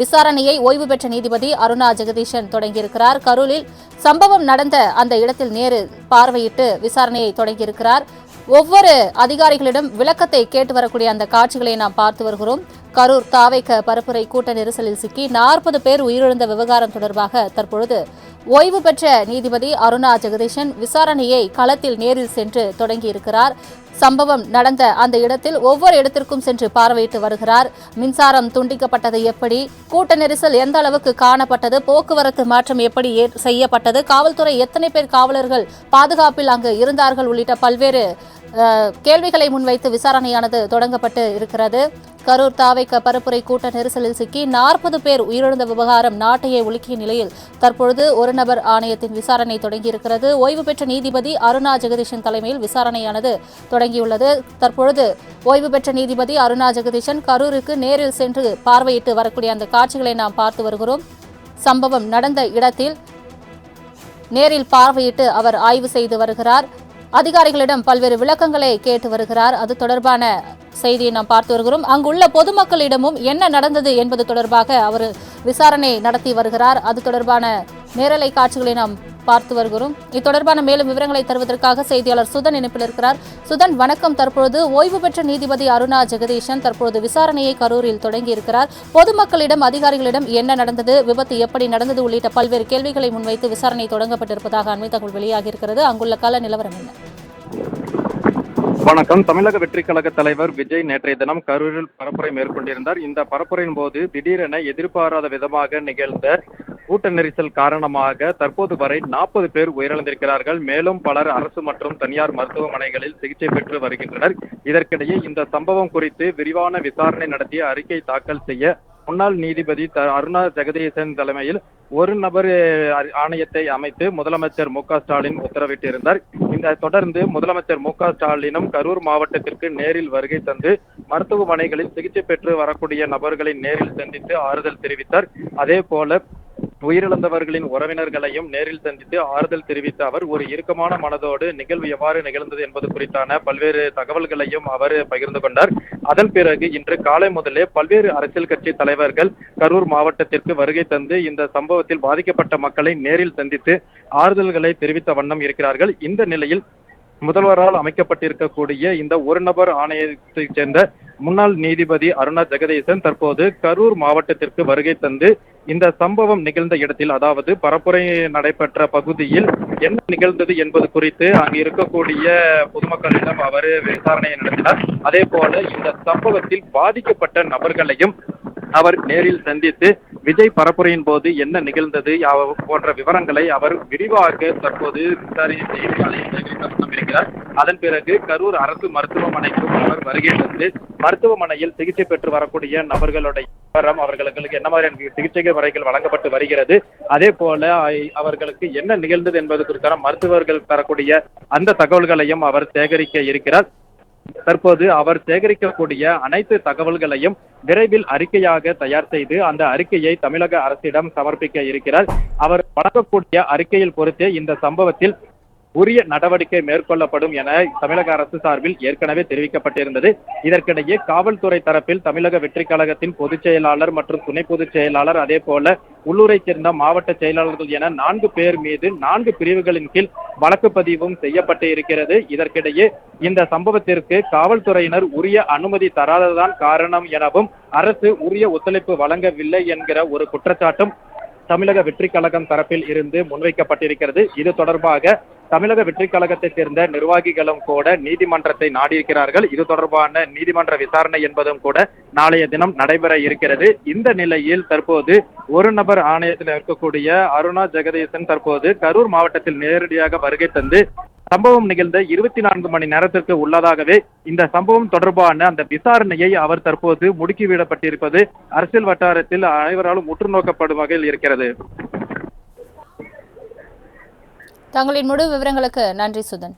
விசாரணையை ஓய்வு பெற்ற நீதிபதி அருணா ஜெகதீஷன் தொடங்கியிருக்கிறார். கரூரில் சம்பவம் நடந்த அந்த இடத்தில் நேரில் பார்வையிட்டு விசாரணையை தொடங்கியிருக்கிறார். ஒவ்வொரு அதிகாரிகளிடம் விளக்கத்தை கேட்டு வரக்கூடிய அந்த காட்சிகளை நாம் பார்த்து வருகிறோம். கரூர் தாவேக பரப்புரை கூட்ட நெரிசலில் சிக்கி 40 பேர் உயிரிழந்த விவகாரம் தொடர்பாக தற்பொழுது ஓய்வு பெற்ற நீதிபதி அருணா ஜெகதீஷன் விசாரணையை களத்தில் நேரில் சென்று தொடங்கியிருக்கிறார். சம்பவம் நடந்த அந்த இடத்தில் ஒவ்வொரு இடத்திற்கும் சென்று பார்வையிட்டு வருகிறார். மின்சாரம் துண்டிக்கப்பட்டது எப்படி, கூட்ட நெரிசல் எந்த அளவுக்கு காணப்பட்டது, போக்குவரத்து மாற்றம் எப்படி செய்யப்பட்டது, காவல்துறை எத்தனை பேர் காவலர்கள் பாதுகாப்பில் அங்கு இருந்தார்கள் உள்ளிட்ட பல்வேறு கேள்விகளை முன்வைத்து விசாரணையானது தொடங்கப்பட்டு இருக்கிறது. கரூர் தாவேக பரப்புரை கூட்ட நெரிசலில் சிக்கி 40 பேர் உயிரிழந்த விவகாரம் நாட்டையே உலுக்கிய நிலையில் தற்பொழுது ஒரு நபர் ஆணையத்தின் விசாரணை தொடங்கியிருக்கிறது. ஓய்வு பெற்ற நீதிபதி அருணா ஜெகதீஷன் தலைமையில் விசாரணையானது தொடங்கியுள்ளது. தற்பொழுது ஓய்வு பெற்ற நீதிபதி அருணா ஜெகதீஷன் கரூருக்கு நேரில் சென்று பார்வையிட்டு வரக்கூடிய அந்த காட்சிகளை நாம் பார்த்து வருகிறோம். சம்பவம் நடந்த இடத்தில் நேரில் பார்வையிட்டு அவர் ஆய்வு செய்து வருகிறார். அதிகாரிகளிடம் பல்வேறு விளக்கங்களை கேட்டு வருகிறார். அது தொடர்பான செய்தியை நாம் பார்த்து வருகிறோம். அங்குள்ள பொதுமக்களிடமும் என்ன நடந்தது என்பது தொடர்பாக அவர் விசாரணை நடத்தி வருகிறார். அது தொடர்பான நேரலை காட்சிகளை நாம் பார்த்து வருகிறோம். இது தொடர்பான மேலும் விவரங்களை தருவதற்காக செய்தியாளர் சுதன் இணைப்பில் இருக்கிறார். சுதன், வணக்கம். தற்பொழுது ஓய்வு பெற்ற நீதிபதி அருணா ஜெகதீஷன் தற்பொழுது விசாரணையை கரூரில் தொடங்கியிருக்கிறார். பொதுமக்களிடம், அதிகாரிகளிடம் என்ன நடந்தது, விபத்து எப்படி நடந்தது உள்ளிட்ட பல்வேறு கேள்விகளை முன்வைத்து விசாரணை தொடங்கப்பட்டிருப்பதாக அண்மை தகவல் வெளியாகியிருக்கிறது. அங்குள்ள கள நிலவரம் என்ன? வணக்கம். தமிழக வெற்றி கழக தலைவர் விஜய் நேற்றைய தினம் கரூரில் பரப்புரை மேற்கொண்டிருந்தார். இந்த பரப்புரையின் போது திடீரென எதிர்பாராத விதமாக நிகழ்ந்த கூட்ட நெரிசல் காரணமாக தற்போது வரை 40 பேர் உயிரிழந்திருக்கிறார்கள். மேலும் பலர் அரசு மற்றும் தனியார் மருத்துவமனைகளில் சிகிச்சை பெற்று வருகின்றனர். இதற்கிடையே இந்த சம்பவம் குறித்து விரிவான விசாரணை நடத்திய அறிக்கை தாக்கல் செய்ய முன்னாள் நீதிபதி அருணா ஜெகதீசன் தலைமையில் ஒரு நபர் ஆணையத்தை அமைத்து முதலமைச்சர் மு.க.ஸ்டாலின் உத்தரவிட்டிருந்தார். இந்த தொடர்ந்து முதலமைச்சர் மு.க.ஸ்டாலினும் கரூர் மாவட்டத்திற்கு நேரில் வருகை தந்து மருத்துவமனைகளில் சிகிச்சை பெற்று வரக்கூடிய நபர்களை நேரில் சந்தித்து ஆறுதல் தெரிவித்தார். அதே போல உயிரிழந்தவர்களின் உறவினர்களையும் நேரில் சந்தித்து ஆறுதல் தெரிவித்த அவர் ஒரு இறுக்கமான மனதோடு நிகழ்வு எவ்வாறு நிகழ்ந்தது என்பது குறித்தான பல்வேறு தகவல்களையும் அவர் பகிர்ந்து கொண்டார். அதன் பிறகு இன்று காலை முதலே பல்வேறு அரசியல் கட்சி தலைவர்கள் கரூர் மாவட்டத்திற்கு வருகை தந்து இந்த சம்பவத்தில் பாதிக்கப்பட்ட மக்களை நேரில் சந்தித்து ஆறுதல்களை தெரிவித்த வண்ணம் இருக்கிறார்கள். இந்த நிலையில் முதல்வரால் அமைக்கப்பட்டிருக்கக்கூடிய இந்த ஒரு நபர் ஆணையத்தைச் சேர்ந்த முன்னாள் நீதிபதி அருணா ஜெகதீசன் தற்போது கரூர் மாவட்டத்திற்கு வருகை தந்து இந்த சம்பவம் நிகழ்ந்த இடத்தில், அதாவது பரப்புரை நடைபெற்ற பகுதியில் என்ன நிகழ்ந்தது என்பது குறித்து அங்கு இருக்கக்கூடிய பொதுமக்களிடம் அவர் விசாரணையை நடத்தினார். அதே போல இந்த சம்பவத்தில் பாதிக்கப்பட்ட நபர்களையும் அவர் நேரில் சந்தித்து விஜய் பரப்புரையின் போது என்ன நிகழ்ந்தது போன்ற விவரங்களை அவர் விரிவாக தற்போது இருக்கிறார். அதன் பிறகு கரூர் அரசு மருத்துவமனைக்கும் அவர் வருகை தந்து மருத்துவமனையில் சிகிச்சை பெற்று வரக்கூடிய நபர்களுடைய விவரம், அவர்களுக்கு என்ன மாதிரியான சிகிச்சை முறைகள் வழங்கப்பட்டு வருகிறது, அதே போல அவர்களுக்கு என்ன நிகழ்ந்தது என்பது குறித்தான மருத்துவர்கள் தரக்கூடிய அந்த தகவல்களையும் அவர் சேகரிக்க இருக்கிறார். தற்போது அவர் சேகரிக்கக்கூடிய அனைத்து தகவல்களையும் விரைவில் அறிக்கையாக தயார் செய்து அந்த அறிக்கையை தமிழக அரசிடம் சமர்ப்பிக்க இருக்கிறார். அவர் வழங்கக்கூடிய அறிக்கையில் பொறுத்தே இந்த சம்பவத்தில் உரிய நடவடிக்கை மேற்கொள்ளப்படும் என தமிழக அரசு சார்பில் ஏற்கனவே தெரிவிக்கப்பட்டிருந்தது. இதற்கிடையே காவல்துறை தரப்பில் தமிழக வெற்றி கழகத்தின் பொதுச் செயலாளர் மற்றும் துணை பொதுச் செயலாளர், அதே போல உள்ளூரைச் சேர்ந்த மாவட்ட செயலாளர்கள் என 4 பேர் மீது 4 பிரிவுகளின் கீழ் வழக்கு பதிவும் செய்யப்பட்டு இருக்கிறது. இதற்கிடையே இந்த சம்பவத்திற்கு காவல்துறையினர் உரிய அனுமதி தராததான் காரணம் எனவும் அரசு உரிய ஒத்துழைப்பு வழங்கவில்லை என்கிற ஒரு குற்றச்சாட்டும் தமிழக வெற்றி கழகம் தரப்பில் இருந்து முன்வைக்கப்பட்டிருக்கிறது. இது தொடர்பாக தமிழக வெற்றி கழகத்தை சேர்ந்த நிர்வாகிகளும் கூட நீதிமன்றத்தை நாடியிருக்கிறார்கள். இது தொடர்பான நீதிமன்ற விசாரணை என்பதும் கூட நாளைய தினம் நடைபெற இருக்கிறது. இந்த நிலையில் தற்போது ஒரு நபர் ஆணையத்தில் இருக்கக்கூடிய அருணா ஜெகதீசன் தற்போது கரூர் மாவட்டத்தில் நேரடியாக வருகை தந்து சம்பவம் நிகழ்ந்த 24 மணி நேரத்திற்கு உள்ளதாகவே இந்த சம்பவம் தொடர்பான அந்த விசாரணையை அவர் தற்போது முடுக்கிவிடப்பட்டிருப்பது அரசியல் வட்டாரத்தில் அனைவராலும் உற்று நோக்கப்படும் வகையில் இருக்கிறது. தங்களின் முழு விவரங்களுக்கு நன்றி சுதன்.